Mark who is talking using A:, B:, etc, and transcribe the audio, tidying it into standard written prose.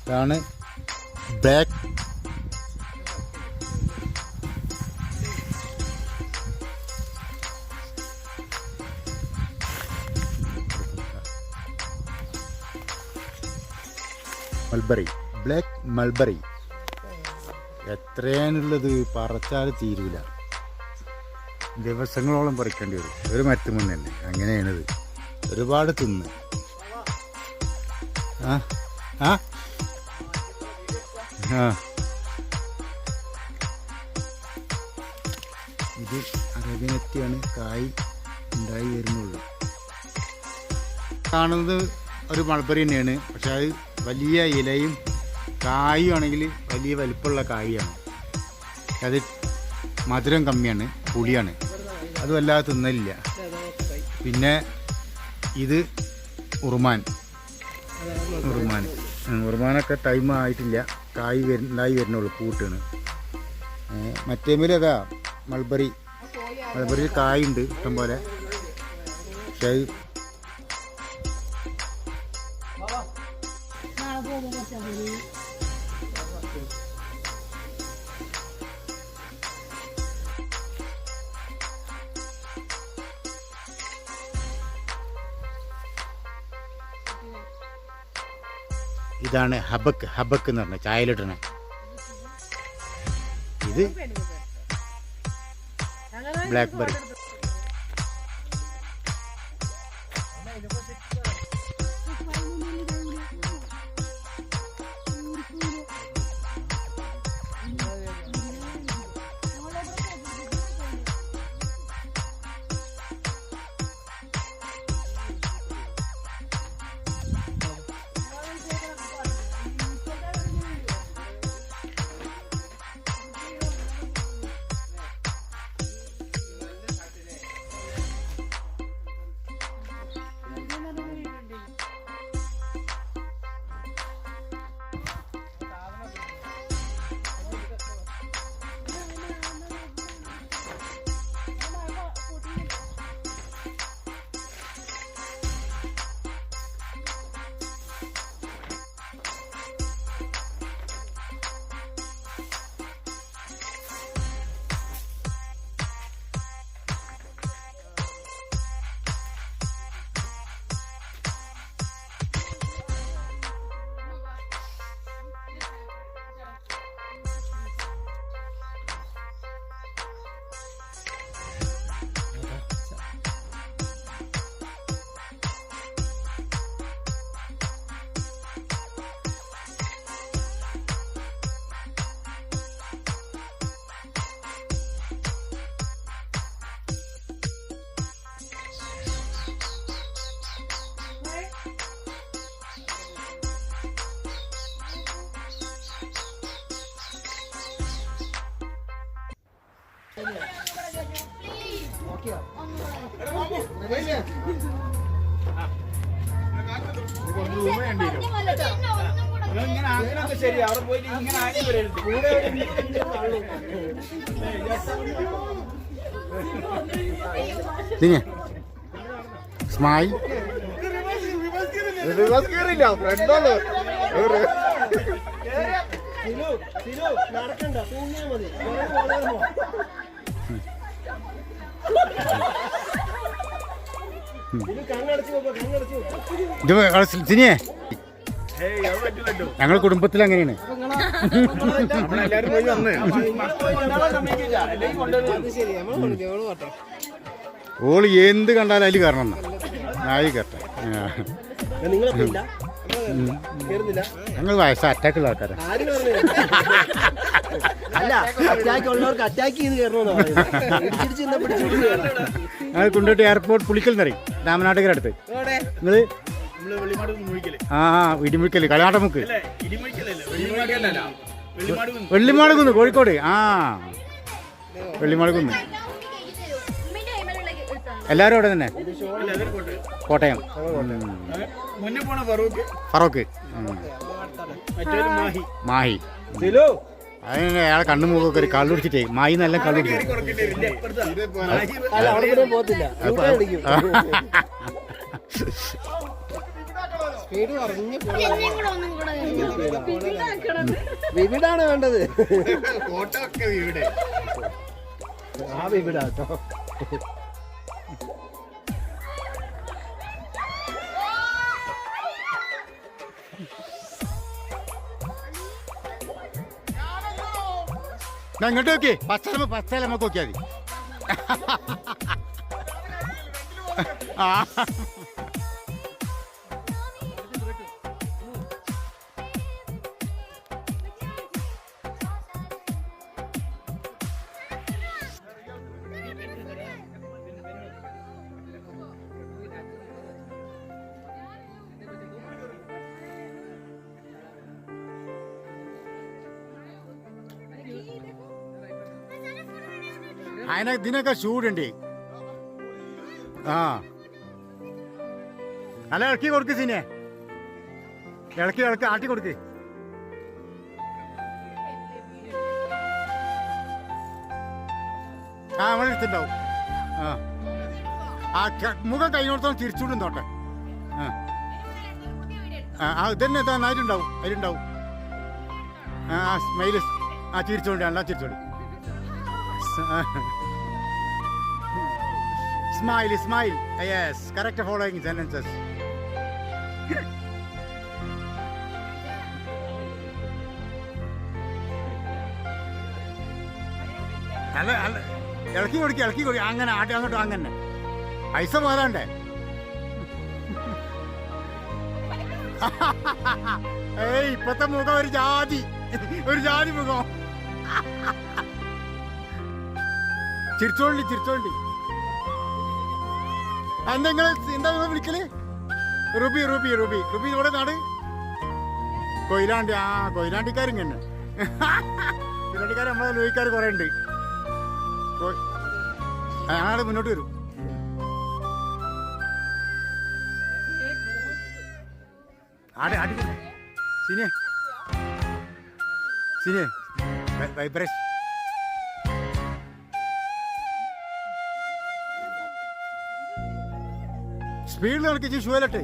A: ഇതാണ് black mulberry. Black mulberry എത്രയാണുള്ളത്, പറിച്ചാൽ തീരൂല. ദിവസങ്ങളോളം പറിക്കേണ്ടി വരും ഒരു മരത്തുമുന്ന് തന്നെ. അങ്ങനെയാണിത്. ഒരുപാട് തിന്ന് ആ ഇത് അറേബ്യനെത്തിയാണ്. കായ് ഉണ്ടായി വരുന്നുള്ളൂ. കാണുന്നത് ഒരു മൾബറി തന്നെയാണ്. പക്ഷെ അത് വലിയ ഇലയും കായും ആണെങ്കിൽ വലിയ വലിപ്പമുള്ള കായാണ്. അത് മധുരം കമ്മിയാണ്, പുളിയാണ്. അത് വല്ലാതെ തിന്നലില്ല. പിന്നെ ഇത് ഉറുമാനൊക്കെ ടൈം ആയിട്ടില്ല. കായ് ഉണ്ടായി വരുന്നുള്ളൂ, പൂട്ടാണ്. മറ്റേമേലും അതാ മൾബറിയിൽ കായുണ്ട് ഇഷ്ടം പോലെ. പക്ഷേ ഇതാണ് ഹബക്ക് എന്ന് പറഞ്ഞ ചായയിലിടണ. ഇത് ബ്ലാക്ക്ബെറി.
B: ശരി, അവിടെ പോയിട്ട് ഇങ്ങനെ ആദ്യം വരരുത്.
A: സ്മൈൽ
B: നടക്കണ്ട, തൂങ്ങിയാ മതി.
A: സിനിയെ ഞങ്ങൾ കുടുംബത്തിൽ അങ്ങനെയാണ്. ഓള് എന്ത് കണ്ടാലും അതിൽ കയറണം എന്നാ നായി കയറട്ടെ. ഞങ്ങൾ വയസ്സ അറ്റാക്കുള്ള ആൾക്കാരാണ്. ഞങ്ങൾ കൊണ്ടുപോയിട്ട് എയർപോർട്ട് പുളിക്കൽ നിറയും, രാമനാട്ടുകര അടുത്ത്. നിങ്ങള് ഇടിമുഴിക്കല് കളയാട്ടമുക്ക് വെള്ളിമാടുകുന്ന് കോഴിക്കോട്. വെള്ളിമാടുകുന്ന് എല്ലാവരും അവിടെ തന്നെ. കോട്ടയം ഫറൂഖ് മാഹി. അതിന് അയാളെ കണ്ണു മൂക്കൊക്കെ ഒരു കള്ളു പിടിച്ചിട്ടേ മായി നല്ല കള്ളു പിടിക്കും.
C: സ്പീഡ് പറഞ്ഞു
D: എന്നെയും കൂടെ ഒന്നും കൂടെ
C: വിവിഡാണ് വേണ്ടത്.
A: ഫോട്ടോ ഒക്കെ ഇവിടെ
C: ആ വിവിഡാട്ടോ.
A: ഇങ്ങോട്ട് നോക്കി പച്ചല നമുക്ക് നോക്കിയാൽ മതി. ആ ഇതിനൊക്കെ ചൂടുണ്ട്. ആ അല്ല ഇളക്കി കൊടുക്ക് സീനെ, ഇളക്കി ആട്ടി കൊടുക്ക്. ആ നമ്മൾ എടുത്തിണ്ടാവും. ആ മുഖം കഴിഞ്ഞോടത്തോളം തിരിച്ചുകൊണ്ടും തോട്ടെ. ആ ഇതന്നെ നന്നായിട്ടുണ്ടാവും, അതിലുണ്ടാവും. ആ സ്മൈല് ചിരിച്ചോണ്ടി, അല്ല ചിരിച്ചോണ്ടി. Smile. Yes, correct following sentences. അല്ല ഇളക്കി കൊടുക്കി അങ്ങനെ അങ്ങോട്ടും അങ്ങനെ പൈസ പോരാണ്ടേ. ഏയ് ഇപ്പത്തെ മുഖം ഒരു ജാതി മുഖം. ചിരിച്ചോണ്ടി. എന്താ നിങ്ങൾ വിളിക്കല്? റുബി ഇവിടെ നാട് കൊയിലാണ്ടി. ആ കൊയിലാണ്ടിക്കാരും തന്നെ. കൊയിലാണ്ടിക്കാർ നമ്മളെ ലോഹിക്കാർ കുറെ ഉണ്ട്. ഞങ്ങളാട് മുന്നോട്ട് വരും. സിനെ വൈബ്രേഷൻ സ്പീഡിൽ നടക്കിച്ച് ഷുവലട്ടെ.